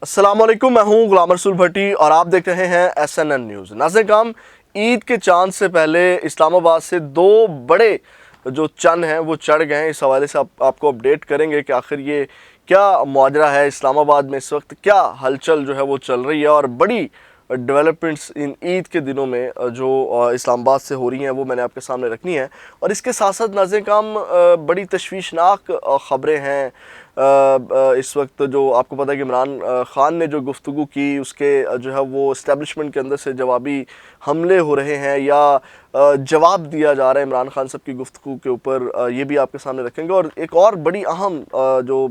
السلام علیکم، میں ہوں غلام رسول بھٹی اور آپ دیکھ رہے ہیں SNN نیوز۔ ناظرین کرام، عید کے چاند سے پہلے اسلام آباد سے دو بڑے جو چند ہیں وہ چڑھ گئے ہیں۔ اس حوالے سے آپ کو اپڈیٹ کریں گے کہ آخر یہ کیا ماجرا ہے، اسلام آباد میں اس وقت کیا ہلچل جو ہے وہ چل رہی ہے، اور بڑی ڈیولپمنٹس ان عید کے دنوں میں جو اسلام آباد سے ہو رہی ہیں وہ میں نے آپ کے سامنے رکھنی ہے۔ اور اس کے ساتھ ساتھ ناظرین کرام، بڑی تشویشناک خبریں ہیں اس وقت۔ جو آپ کو پتہ ہے کہ عمران خان نے جو گفتگو کی، اس کے جو ہے وہ اسٹیبلشمنٹ کے اندر سے جوابی حملے ہو رہے ہیں یا جواب دیا جا رہا ہے عمران خان صاحب کی گفتگو کے اوپر، یہ بھی آپ کے سامنے رکھیں گے۔ اور ایک اور بڑی اہم جو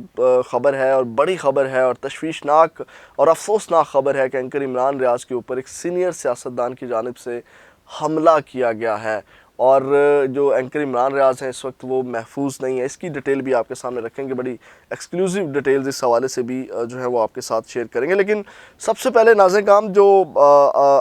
خبر ہے اور بڑی خبر ہے اور تشویشناک اور افسوسناک خبر ہے کہ اینکر عمران ریاض کے اوپر ایک سینئر سیاستدان کی جانب سے حملہ کیا گیا ہے، اور جو اینکر عمران ریاض ہیں اس وقت وہ محفوظ نہیں ہے۔ اس کی ڈیٹیل بھی آپ کے سامنے رکھیں گے، بڑی ایکسکلوزیو ڈیٹیلز اس حوالے سے بھی جو ہے وہ آپ کے ساتھ شیئر کریں گے۔ لیکن سب سے پہلے ناظرین کرام، جو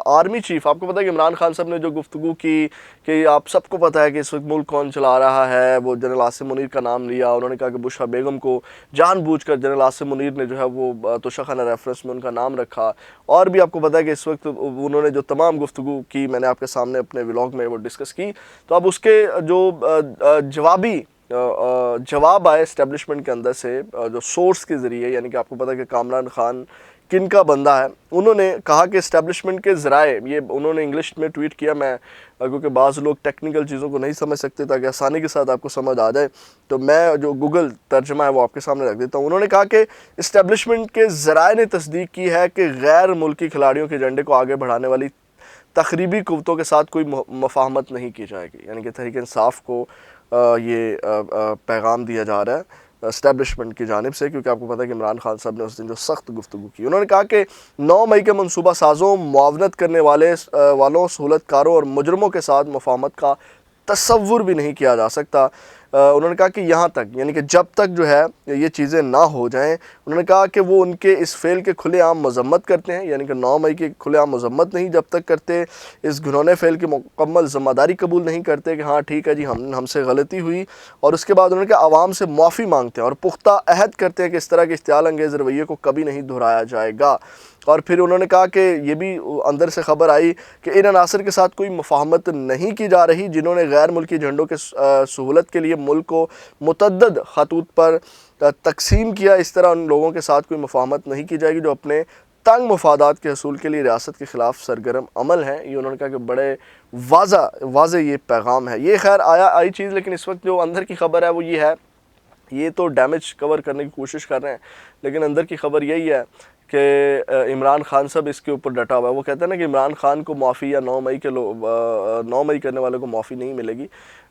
آرمی چیف، آپ کو پتہ ہے کہ عمران خان صاحب نے جو گفتگو کی کہ آپ سب کو پتہ ہے کہ اس وقت ملک کون چلا رہا ہے، وہ جنرل عاصم منیر کا نام لیا۔ انہوں نے کہا کہ بشرا بیگم کو جان بوجھ کر جنرل عاصم منیر نے جو ہے وہ توشہ خانہ ریفرنس میں ان کا نام رکھا، اور بھی آپ کو پتہ ہے کہ اس وقت انہوں نے جو تمام گفتگو کی میں نے آپ کے سامنے اپنے ولاگ میں وہ ڈسکس کی۔ تو اب اس کے جو جواب آئے اسٹیبلشمنٹ کے اندر سے، جو سورس کے ذریعے، یعنی کہ آپ کو پتہ ہے کہ کامران خان کن کا بندہ ہے، انہوں نے کہا کہ اسٹیبلشمنٹ کے ذرائع، یہ انہوں نے انگلش میں ٹویٹ کیا، میں کیونکہ بعض لوگ ٹیکنیکل چیزوں کو نہیں سمجھ سکتے تاکہ آسانی کے ساتھ آپ کو سمجھ آ جائے، تو میں جو گوگل ترجمہ ہے وہ آپ کے سامنے رکھ دیتا ہوں۔ انہوں نے کہا کہ اسٹیبلشمنٹ کے ذرائع نے تصدیق کی ہے کہ غیر ملکی کھلاڑیوں کے ایجنڈے کو آگے بڑھانے والی تخریبی قوتوں کے ساتھ کوئی مفاہمت نہیں کی جائے گی، یعنی کہ تحریک انصاف کو یہ پیغام دیا جا رہا ہے اسٹیبلشمنٹ کی جانب سے، کیونکہ آپ کو پتہ ہے کہ عمران خان صاحب نے اس دن جو سخت گفتگو کی۔ انہوں نے کہا کہ 9 مئی کے منصوبہ سازوں، معاونت کرنے والوں، سہولت کاروں اور مجرموں کے ساتھ مفاہمت کا تصور بھی نہیں کیا جا سکتا۔ انہوں نے کہا کہ یہاں تک، یعنی کہ جب تک جو ہے یہ چیزیں نہ ہو جائیں، انہوں نے کہا کہ وہ ان کے اس فعل کے کھلے عام مذمت کرتے ہیں، یعنی کہ 9 مئی کی کھلے عام مذمت نہیں جب تک کرتے، اس گھنونے فعل کی مکمل ذمہ داری قبول نہیں کرتے کہ ہاں ٹھیک ہے جی ہم سے غلطی ہوئی، اور اس کے بعد انہوں نے کہا عوام سے معافی مانگتے ہیں اور پختہ عہد کرتے ہیں کہ اس طرح کے اشتعال انگیز رویے کو کبھی نہیں دہرایا جائے گا۔ اور پھر انہوں نے کہا کہ یہ بھی اندر سے خبر آئی کہ ان عناصر کے ساتھ کوئی مفاہمت نہیں کی جا رہی جنہوں نے غیر ملکی جھنڈوں کے سہولت کے لیے ملک کو متعدد خطوط پر تقسیم کیا۔ اس طرح ان لوگوں کے ساتھ کوئی مفاہمت نہیں کی جائے گی جو اپنے تنگ مفادات کے حصول کے لیے ریاست کے خلاف سرگرم عمل ہیں۔ یہ انہوں نے کہا کہ بڑے واضح یہ پیغام ہے۔ یہ خیر آئی چیز، لیکن اس وقت جو اندر کی خبر ہے وہ یہ ہے، یہ تو ڈیمیج کور کرنے کی کوشش کر رہے ہیں، لیکن اندر کی خبر یہی ہے کہ عمران خان صاحب اس کے اوپر ڈٹا ہوا ہے۔ وہ کہتے ہیں نا کہ عمران خان کو معافی یا 9 مئی کرنے والوں کو معافی نہیں ملے گی۔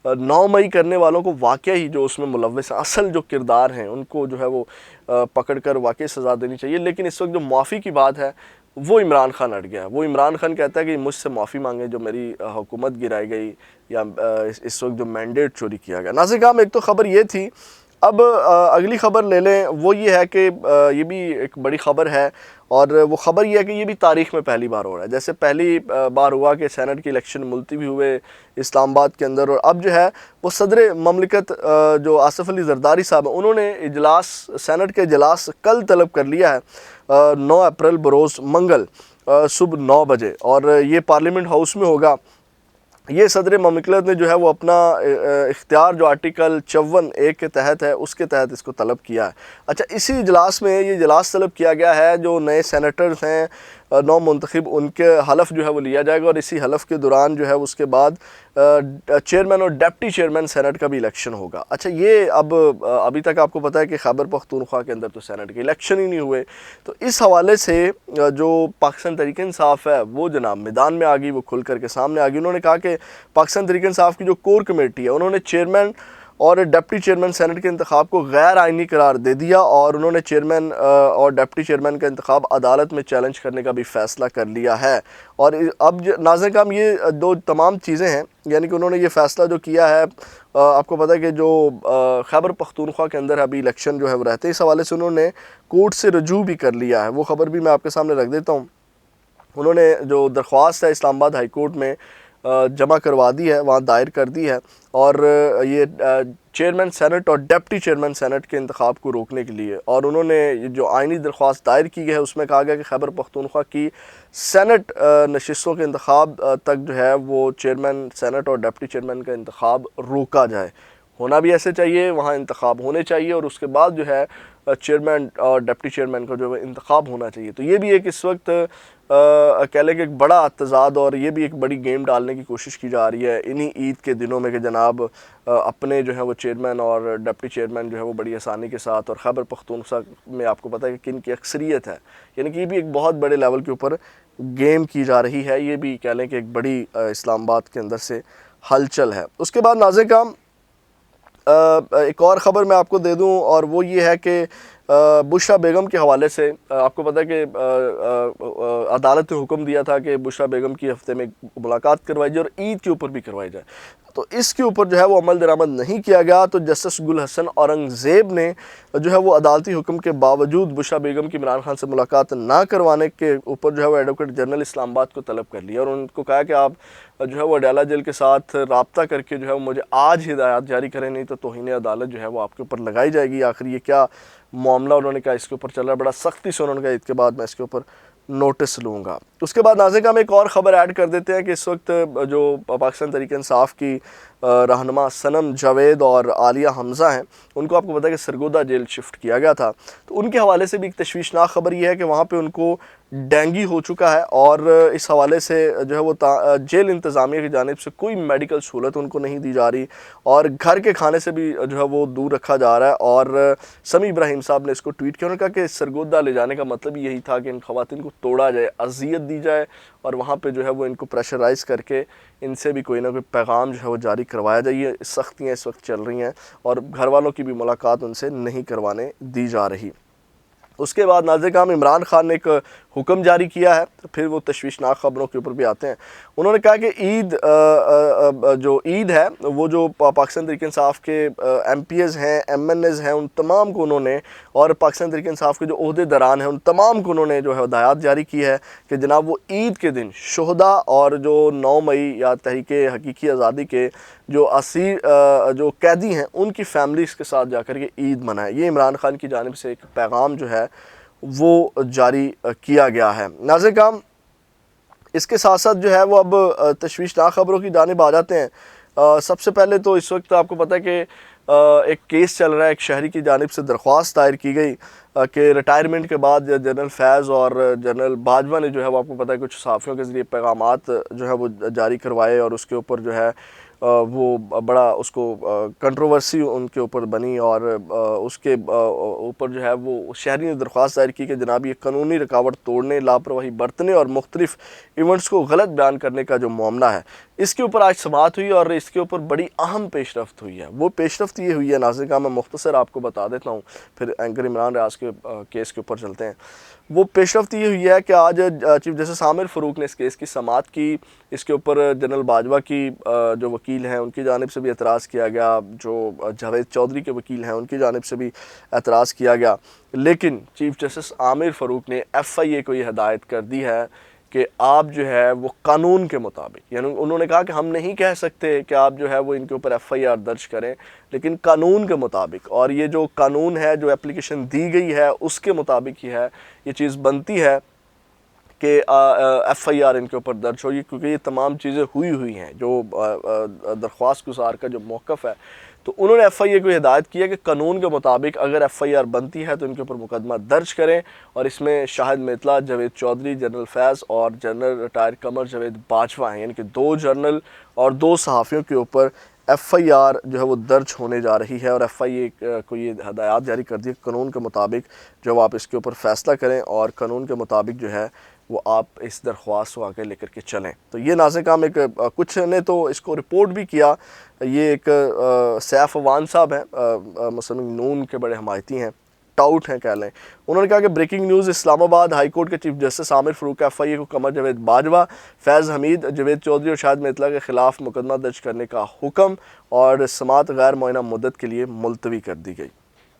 9 مئی کرنے والوں کو واقعہ ہی جو اس میں ملوث ہیں، اصل جو کردار ہیں، ان کو جو ہے وہ پکڑ کر واقعی سزا دینی چاہیے۔ لیکن اس وقت جو معافی کی بات ہے وہ عمران خان اٹ گیا ہے۔ وہ عمران خان کہتا ہے کہ مجھ سے معافی مانگے جو میری حکومت گرائی گئی یا اس وقت جو مینڈیٹ چوری کیا گیا۔ ناظرین کرام، ایک تو خبر یہ تھی، اب اگلی خبر لے لیں، وہ یہ ہے کہ یہ بھی ایک بڑی خبر ہے، اور وہ خبر یہ ہے کہ یہ بھی تاریخ میں پہلی بار ہو رہا ہے۔ جیسے پہلی بار ہوا کہ سینٹ کی الیکشن ملتوی ہوئے اسلام آباد کے اندر، اور اب جو ہے وہ صدر مملکت جو آصف علی زرداری صاحب ہیں، انہوں نے اجلاس، سینٹ کے اجلاس کل طلب کر لیا ہے 9 اپریل بروز منگل صبح 9 بجے، اور یہ پارلیمنٹ ہاؤس میں ہوگا۔ یہ صدر مملکت نے جو ہے وہ اپنا اختیار جو آرٹیکل 54(1) کے تحت ہے، اس کے تحت اس کو طلب کیا ہے۔ اچھا، اسی اجلاس میں یہ اجلاس طلب کیا گیا ہے، جو نئے سینیٹرز ہیں 9 منتخب، ان کے حلف جو ہے وہ لیا جائے گا، اور اسی حلف کے دوران جو ہے اس کے بعد چیئرمین اور ڈپٹی چیئرمین سینٹ کا بھی الیکشن ہوگا۔ اچھا، یہ ابھی تک آپ کو پتہ ہے کہ خیبر پختونخوا کے اندر تو سینٹ کے الیکشن ہی نہیں ہوئے، تو اس حوالے سے جو پاکستان تحریک انصاف ہے وہ جناب میدان میں آ گئی، وہ کھل کر کے سامنے آ گئی۔ انہوں نے کہا کہ پاکستان تحریک انصاف کی جو کور کمیٹی ہے، انہوں نے چیئرمین اور ڈپٹی چیئرمین سینٹ کے انتخاب کو غیر آئینی قرار دے دیا، اور انہوں نے چیئرمین اور ڈپٹی چیئرمین کا انتخاب عدالت میں چیلنج کرنے کا بھی فیصلہ کر لیا ہے۔ اور اب ناظرین کرام، یہ دو تمام چیزیں ہیں، یعنی کہ انہوں نے یہ فیصلہ جو کیا ہے، آپ کو پتہ ہے کہ جو خیبر پختونخوا کے اندر ابھی الیکشن جو ہے وہ رہتے ہیں، اس حوالے سے انہوں نے کورٹ سے رجوع بھی کر لیا ہے۔ وہ خبر بھی میں آپ کے سامنے رکھ دیتا ہوں۔ انہوں نے جو درخواست ہے اسلام آباد ہائی کورٹ میں جمع کروا دی ہے، وہاں دائر کر دی ہے، اور یہ چیئرمین سینٹ اور ڈپٹی چیئرمین سینٹ کے انتخاب کو روکنے کے لیے، اور انہوں نے جو آئینی درخواست دائر کی ہے اس میں کہا گیا کہ خیبر پختونخوا کی سینٹ نشستوں کے انتخاب تک جو ہے وہ چیئرمین سینٹ اور ڈپٹی چیئرمین کا انتخاب روکا جائے، ہونا بھی ایسے چاہیے، وہاں انتخاب ہونے چاہیے، اور اس کے بعد جو ہے چیئرمین اور ڈپٹی چیئرمین کا جو ہے انتخاب ہونا چاہیے۔ تو یہ بھی ایک اس وقت کہہ لیں کہ ایک بڑا تضاد، اور یہ بھی ایک بڑی گیم ڈالنے کی کوشش کی جا رہی ہے انہی عید کے دنوں میں کہ جناب اپنے جو ہے وہ چیئرمین اور ڈپٹی چیئرمین جو ہے وہ بڑی آسانی کے ساتھ، اور خیبر پختونخوا میں آپ کو پتہ ہے کہ کن کی اکثریت ہے، یعنی کہ یہ بھی ایک بہت بڑے لیول کے اوپر گیم کی جا رہی ہے، یہ بھی کہہ لیں کہ ایک بڑی اسلام آباد کے اندر سے ہلچل ہے۔ اس کے بعد ناظرین کرام ایک اور خبر میں آپ کو دے دوں، اور وہ یہ ہے کہ بشریٰ بیگم کے حوالے سے آپ کو پتہ ہے کہ عدالت نے حکم دیا تھا کہ بشریٰ بیگم کی ہفتے میں ملاقات کروائی جائے اور عید کے اوپر بھی کروائی جائے، تو اس کے اوپر جو ہے وہ عمل درآمد نہیں کیا گیا، تو جسٹس گل حسن اورنگزیب نے جو ہے وہ عدالتی حکم کے باوجود بشریٰ بیگم کی عمران خان سے ملاقات نہ کروانے کے اوپر جو ہے وہ ایڈوکیٹ جنرل اسلام آباد کو طلب کر لیا، اور ان کو کہا کہ آپ جو ہے وہ اڈیالہ جیل کے ساتھ رابطہ کر کے جو ہے وہ مجھے آج ہدایات جاری کریں، نہیں تو توہین عدالت جو ہے وہ آپ کے اوپر لگائی جائے گی۔ آخر یہ کیا معاملہ انہوں نے کہا اس کے اوپر چل رہا ہے، بڑا سختی سے انہوں نے کہا عید کے بعد میں اس کے اوپر نوٹس لوں گا۔ اس کے بعد ناظرین کا ہم ایک اور خبر ایڈ کر دیتے ہیں کہ اس وقت جو پاکستان تحریک انصاف کی رہنما صنم جاوید اور عالیہ حمزہ ہیں، ان کو آپ کو پتہ ہے کہ سرگودا جیل شفٹ کیا گیا تھا، تو ان کے حوالے سے بھی ایک تشویشناک خبر یہ ہے کہ وہاں پہ ان کو ڈینگی ہو چکا ہے، اور اس حوالے سے جو ہے وہ جیل انتظامیہ کی جانب سے کوئی میڈیکل سہولت ان کو نہیں دی جا رہی، اور گھر کے کھانے سے بھی جو ہے وہ دور رکھا جا رہا ہے۔ اور سمیع ابراہیم صاحب نے اس کو ٹویٹ کیا، انہوں نے کہا کہ سرگودا لے جانے کا مطلب یہی تھا کہ ان خواتین کو توڑا جائے، اذیت دی جائے، اور وہاں پہ جو ہے وہ ان کو پریشرائز کر کے ان سے بھی کوئی نہ کوئی پیغام جو ہے وہ جاری کروایا جائے۔ یہ سختیاں اس وقت چل رہی ہیں، اور گھر والوں کی بھی ملاقات ان سے نہیں کروانے دی جا رہی۔ اس کے بعد ناظرین کرام عمران خان نے ایک حکم جاری کیا ہے، پھر وہ تشویشناک خبروں کے اوپر بھی آتے ہیں۔ انہوں نے کہا کہ عید ہے وہ جو پاکستان تحریک انصاف کے ایم پی ایز ہیں، ایم این ایز ہیں، ان تمام کو انہوں نے، اور پاکستان تحریک انصاف کے جو عہدے داران ہیں ان تمام کو انہوں نے جو ہے ہدایات جاری کی ہے کہ جناب وہ عید کے دن شہداء اور جو 9 مئی یا تحریک حقیقی آزادی کے جو جو قیدی ہیں ان کی فیملیز کے ساتھ جا کر کے عید منائیں۔ یہ عمران خان کی جانب سے ایک پیغام جو ہے وہ جاری کیا گیا ہے۔ ناظرین کرام اس کے ساتھ ساتھ جو ہے وہ اب تشویشناک خبروں کی جانب آ جاتے ہیں۔ سب سے پہلے تو اس وقت آپ کو پتہ ہے کہ ایک کیس چل رہا ہے، ایک شہری کی جانب سے درخواست دائر کی گئی کہ ریٹائرمنٹ کے بعد جنرل فیض اور جنرل باجوہ نے جو ہے وہ آپ کو پتہ ہے کچھ صحافیوں کے ذریعے پیغامات جو ہے وہ جاری کروائے، اور اس کے اوپر جو ہے وہ بڑا اس کو کنٹروورسی ان کے اوپر بنی، اور اس کے اوپر جو ہے وہ شہری نے درخواست دائر کی کہ جناب یہ قانونی رکاوٹ توڑنے، لاپرواہی برتنے اور مختلف ایونٹس کو غلط بیان کرنے کا جو معاملہ ہے اس کے اوپر آج سماعت ہوئی، اور اس کے اوپر بڑی اہم پیش رفت ہوئی ہے۔ وہ پیش رفت یہ ہوئی ہے ناظرین کا میں مختصر آپ کو بتا دیتا ہوں، پھر اینکر عمران ریاض کے کیس کے اوپر چلتے ہیں۔ وہ پیش رفت یہ ہوئی ہے کہ آج چیف جسٹس عامر فاروق نے اس کیس کی سماعت کی، اس کے اوپر جنرل باجوہ کی جو وکیل ہیں ان کی جانب سے بھی اعتراض کیا گیا، جو جاوید چودھری کے وکیل ہیں ان کی جانب سے بھی اعتراض کیا گیا، لیکن چیف جسٹس عامر فاروق نے ایف آئی اے کو یہ ہدایت کر دی ہے کہ آپ جو ہے وہ قانون کے مطابق، یعنی انہوں نے کہا کہ ہم نہیں کہہ سکتے کہ آپ جو ہے وہ ان کے اوپر ایف آئی آر درج کریں، لیکن قانون کے مطابق، اور یہ جو قانون ہے جو اپلیکیشن دی گئی ہے اس کے مطابق ہی ہے، یہ چیز بنتی ہے کہ ایف آئی آر ان کے اوپر درج ہوگی، کیونکہ یہ تمام چیزیں ہوئی ہیں جو درخواست گزار کا جو موقف ہے۔ تو انہوں نے ایف آئی اے کو ہدایت کیا کہ قانون کے مطابق اگر ایف آئی آر بنتی ہے تو ان کے اوپر مقدمہ درج کریں، اور اس میں شاہد میتلا، جاوید چودھری، جنرل فیض اور جنرل ریٹائر قمر جاوید باجوہ ہیں، یعنی کہ 2 جنرل اور 2 صحافیوں کے اوپر ایف آئی آر جو ہے وہ درج ہونے جا رہی ہے، اور ایف آئی اے کو یہ ہدایات جاری کر دی ہے قانون کے مطابق جو آپ اس کے اوپر فیصلہ کریں، اور قانون کے مطابق جو ہے وہ آپ اس درخواست کو آگے لے کر کے چلیں۔ تو یہ ناظرین کام ایک کچھ نے تو اس کو رپورٹ بھی کیا، یہ ایک سیف اوان صاحب ہیں، مسلم نون کے بڑے حمایتی ہیں، ٹاؤٹ ہیں کہہ لیں، انہوں نے کہا کہ بریکنگ نیوز، اسلام آباد ہائی کورٹ کے چیف جسٹس عامر فاروق ایف آئی اے کو قمر جاوید باجوہ، فیض حمید، جاوید چودھری اور شاہد میتلا کے خلاف مقدمہ درج کرنے کا حکم، اور سماعت غیر معینہ مدت کے لیے ملتوی کر دی گئی۔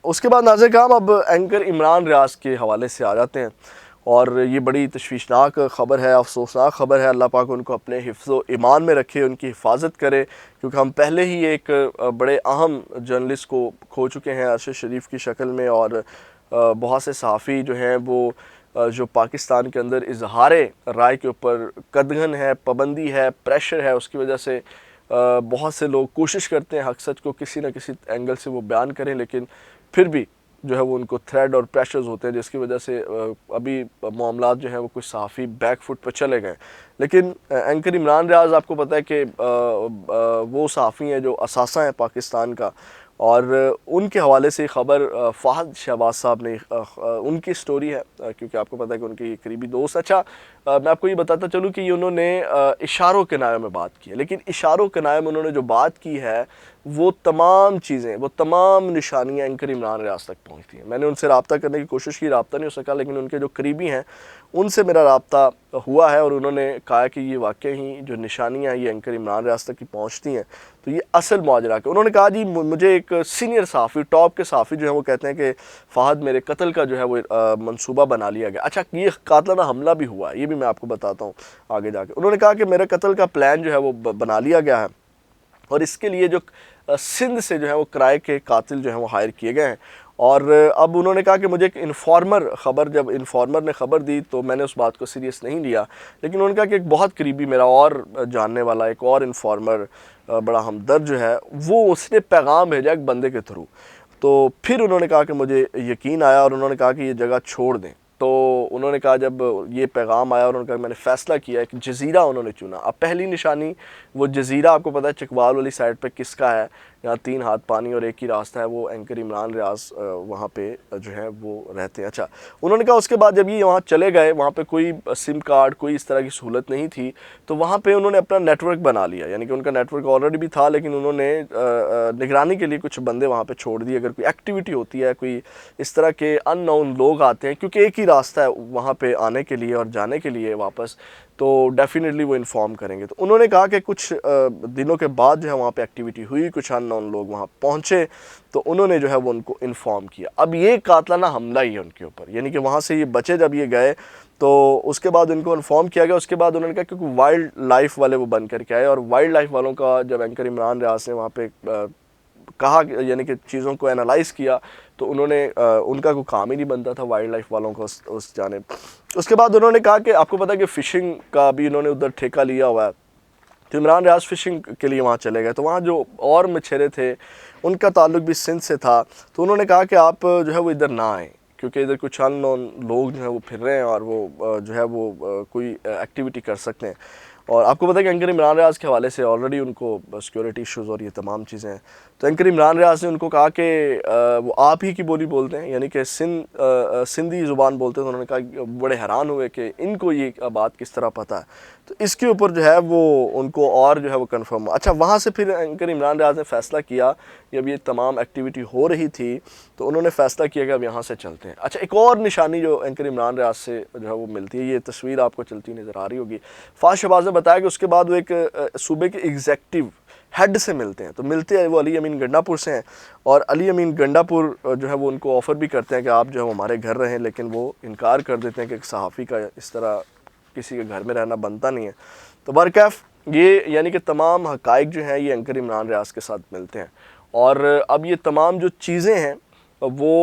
اس کے بعد ناظرین کرام اب اینکر عمران ریاض کے حوالے سے آ جاتے ہیں۔ اور یہ بڑی تشویشناک خبر ہے، افسوسناک خبر ہے۔ اللہ پاک ان کو اپنے حفظ و ایمان میں رکھے، ان کی حفاظت کرے، کیونکہ ہم پہلے ہی ایک بڑے اہم جرنلسٹ کو کھو چکے ہیں عرش شریف کی شکل میں، اور بہت سے صحافی جو ہیں وہ جو پاکستان کے اندر اظہار رائے کے اوپر قدغن ہے، پابندی ہے، پریشر ہے، اس کی وجہ سے بہت سے لوگ کوشش کرتے ہیں حق سچ کو کسی نہ کسی اینگل سے وہ بیان کریں، لیکن پھر بھی جو ہے وہ ان کو تھریڈ اور پریشرز ہوتے ہیں، جس کی وجہ سے ابھی معاملات جو ہیں وہ کچھ صحافی بیک فٹ پہ چلے گئے۔ لیکن اینکر عمران ریاض آپ کو پتہ ہے کہ وہ صحافی ہیں جو اثاثہ ہیں پاکستان کا، اور ان کے حوالے سے خبر فہد شہباز صاحب نے ان کی سٹوری ہے، کیونکہ آپ کو پتہ ہے کہ ان کے قریبی دوست۔ اچھا میں آپ کو یہ بتاتا چلوں کہ انہوں نے اشاروں کنایوں میں بات کی ہے، لیکن اشاروں کنایوں میں انہوں نے جو بات کی ہے وہ تمام چیزیں، وہ تمام نشانیاں اینکر عمران ریاض تک پہنچتی ہیں۔ میں نے ان سے رابطہ کرنے کی کوشش کی، رابطہ نہیں ہو سکا، لیکن ان کے جو قریبی ہیں ان سے میرا رابطہ ہوا ہے، اور انہوں نے کہا کہ یہ واقعی جو نشانیاں یہ اینکر عمران ریاض تک کی پہنچتی ہیں تو یہ اصل ماجرا کہ انہوں نے کہا جی مجھے ایک سینئر صحافی، ٹاپ کے صحافی جو ہیں وہ کہتے ہیں کہ فہد میرے قتل کا جو ہے وہ منصوبہ بنا لیا گیا۔ اچھا یہ قاتلانہ حملہ بھی ہوا ہے، یہ بھی میں آپ کو بتاتا ہوں آگے جا کے۔ انہوں نے کہا کہ میرے قتل کا پلان جو ہے وہ بنا لیا گیا ہے، اور اس کے لیے جو سندھ سے جو ہے وہ کرائے کے قاتل جو ہیں وہ ہائر کیے گئے ہیں۔ اور اب انہوں نے کہا کہ مجھے ایک جب انفارمر نے خبر دی تو میں نے اس بات کو سیریس نہیں لیا، لیکن انہوں نے کہا کہ ایک بہت قریبی میرا اور جاننے والا ایک اور انفارمر بڑا ہمدرد جو ہے وہ اس نے پیغام بھیجا ایک بندے کے تھرو، تو پھر انہوں نے کہا کہ مجھے یقین آیا، اور انہوں نے کہا کہ یہ جگہ چھوڑ دیں۔ تو انہوں نے کہا جب یہ پیغام آیا اور انہوں نے کہا میں نے فیصلہ کیا، ایک جزیرہ انہوں نے چنا۔ اب پہلی نشانی وہ جزیرہ آپ کو پتہ ہے چکوال والی سائڈ پہ کس کا ہے، یہاں 3 ہاتھ پانی اور ایک ہی راستہ ہے، وہ اینکر عمران ریاض وہاں پہ جو ہے وہ رہتے ہیں۔ اچھا انہوں نے کہا اس کے بعد جب یہ وہاں چلے گئے، وہاں پہ کوئی سم کارڈ کوئی اس طرح کی سہولت نہیں تھی، تو وہاں پہ انہوں نے اپنا نیٹ ورک بنا لیا، یعنی کہ ان کا نیٹ ورک آلریڈی بھی تھا، لیکن انہوں نے نگرانی کے لیے کچھ بندے وہاں پہ چھوڑ دیے، اگر کوئی ایکٹیویٹی ہوتی ہے، کوئی اس طرح کے ان نون لوگ آتے ہیں، کیونکہ ایک ہی راستہ ہے وہاں پہ آنے کے لیے اور جانے کے لیے واپس، تو ڈیفینیٹلی وہ انفارم کریں گے۔ تو انہوں نے کہا کہ کچھ دنوں کے بعد جو ہے وہاں پہ ایکٹیویٹی ہوئی، کچھ ان نون لوگ وہاں پہنچے، تو انہوں نے جو ہے وہ ان کو انفارم کیا۔ اب یہ قاتلانہ حملہ ہی ہے ان کے اوپر، یعنی کہ وہاں سے یہ بچے جب یہ گئے تو اس کے بعد ان کو انفارم کیا گیا۔ اس کے بعد انہوں نے کہا کیونکہ وائلڈ لائف والے وہ بن کر کے آئے، اور وائلڈ لائف والوں کا جب اینکر عمران ریاض نے وہاں پہ کہا یعنی کہ چیزوں کو انالائز کیا، تو انہوں نے ان کا کوئی کام ہی نہیں بنتا تھا وائلڈ لائف والوں کو اس جانب۔ اس کے بعد انہوں نے کہا کہ آپ کو پتہ ہے کہ فشنگ کا بھی انہوں نے ادھر ٹھیکہ لیا ہوا ہے، تو عمران ریاض فشنگ کے لیے وہاں چلے گئے، تو وہاں جو اور مچھیرے تھے ان کا تعلق بھی سندھ سے تھا، تو انہوں نے کہا کہ آپ جو ہے وہ ادھر نہ آئیں، کیونکہ ادھر کچھ ان نون لوگ جو ہیں وہ پھر رہے ہیں، اور وہ جو ہے وہ کوئی ایکٹیویٹی کر سکتے ہیں۔ اور آپ کو پتہ ہے کہ اینکر عمران ریاض کے حوالے سے آلریڈی ان کو سیکورٹی ایشوز اور یہ تمام چیزیں ہیں، تو اینکر عمران ریاض نے ان کو کہا کہ وہ آپ ہی کی بولی بولتے ہیں، یعنی کہ سندھی زبان بولتے ہیں، تو انہوں نے کہا کہ بڑے حیران ہوئے کہ ان کو یہ بات کس طرح پتہ ہے، تو اس کے اوپر جو ہے وہ ان کو اور جو ہے وہ کنفرم ہوا۔ اچھا وہاں سے پھر اینکر عمران ریاض نے فیصلہ کیا، جب یہ تمام ایکٹیویٹی ہو رہی تھی تو انہوں نے فیصلہ کیا کہ اب یہاں سے چلتے ہیں۔ اچھا ایک اور نشانی جو اینکر عمران ریاض سے جو ہے وہ ملتی ہے، یہ تصویر آپ کو چلتی نظر آ رہی ہوگی، فہد شہباز نے بتایا کہ اس کے بعد وہ ایک صوبے کے ایگزیکٹو ہیڈ سے ملتے ہیں، تو ملتے ہیں وہ علی امین گنڈا پور سے ہیں، اور علی امین گنڈا پور جو ہے وہ ان کو آفر بھی کرتے ہیں کہ آپ جو ہے ہمارے گھر رہیں، لیکن وہ انکار کر دیتے ہیں کہ ایک صحافی کا اس طرح کسی کے گھر میں رہنا بنتا نہیں ہے۔ تو برکیف یہ یعنی کہ تمام حقائق جو ہیں یہ اینکر عمران ریاض کے ساتھ ملتے ہیں، اور اب یہ تمام جو چیزیں ہیں وہ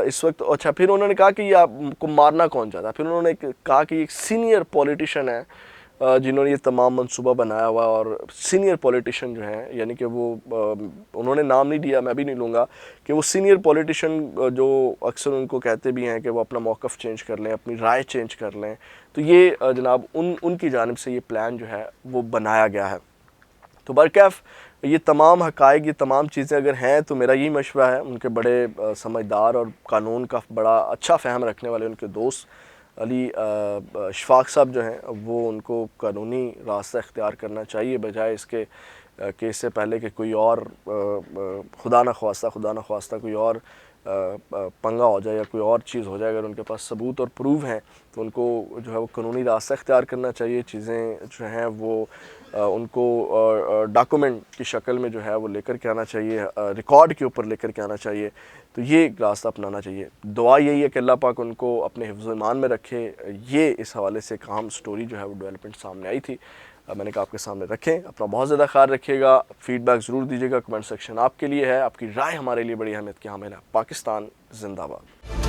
اس وقت اچھا پھر انہوں نے کہا کہ یہ آپ کو مارنا کون چاہتا ہے، پھر انہوں نے کہا کہ یہ ایک سینئر پولیٹیشین ہے جنہوں نے یہ تمام منصوبہ بنایا ہوا، اور سینئر پولیٹیشین جو ہیں یعنی کہ وہ انہوں نے نام نہیں دیا، میں بھی نہیں لوں گا، کہ وہ سینئر پولیٹیشین جو اکثر ان کو کہتے بھی ہیں کہ وہ اپنا موقف چینج کر لیں، اپنی رائے چینج کر لیں، تو یہ جناب ان کی جانب سے یہ پلان جو ہے وہ بنایا گیا ہے۔ تو برکیف یہ تمام حقائق، یہ تمام چیزیں اگر ہیں تو میرا یہی مشورہ ہے، ان کے بڑے سمجھدار اور قانون کا بڑا اچھا فہم رکھنے والے ان کے دوست علی اشفاق صاحب جو ہیں وہ ان کو قانونی راستہ اختیار کرنا چاہیے، بجائے اس کے کہ اس سے پہلے کہ کوئی اور خدا نخواستہ کوئی اور پنگا ہو جائے یا کوئی اور چیز ہو جائے، اگر ان کے پاس ثبوت اور پروف ہیں تو ان کو جو ہے وہ قانونی راستہ اختیار کرنا چاہیے، چیزیں جو ہیں وہ ان کو ڈاکومنٹ کی شکل میں جو ہے وہ لے کر کے آنا چاہیے، ریکارڈ کے اوپر لے کر کے آنا چاہیے، تو یہ ایک راستہ اپنانا چاہیے۔ دعا یہی ہے کہ اللہ پاک ان کو اپنے حفظ و ایمان میں رکھے۔ یہ اس حوالے سے ایک اہم سٹوری جو ہے وہ ڈیولپمنٹ سامنے آئی تھی، میں نے کہا آپ کے سامنے رکھیں۔ اپنا بہت زیادہ خیال رکھیے گا، فیڈ بیک ضرور دیجیے گا، کمنٹ سیکشن آپ کے لیے ہے، آپ کی رائے ہمارے لیے بڑی اہمیت کی حامل ہے۔ پاکستان زندہ باد۔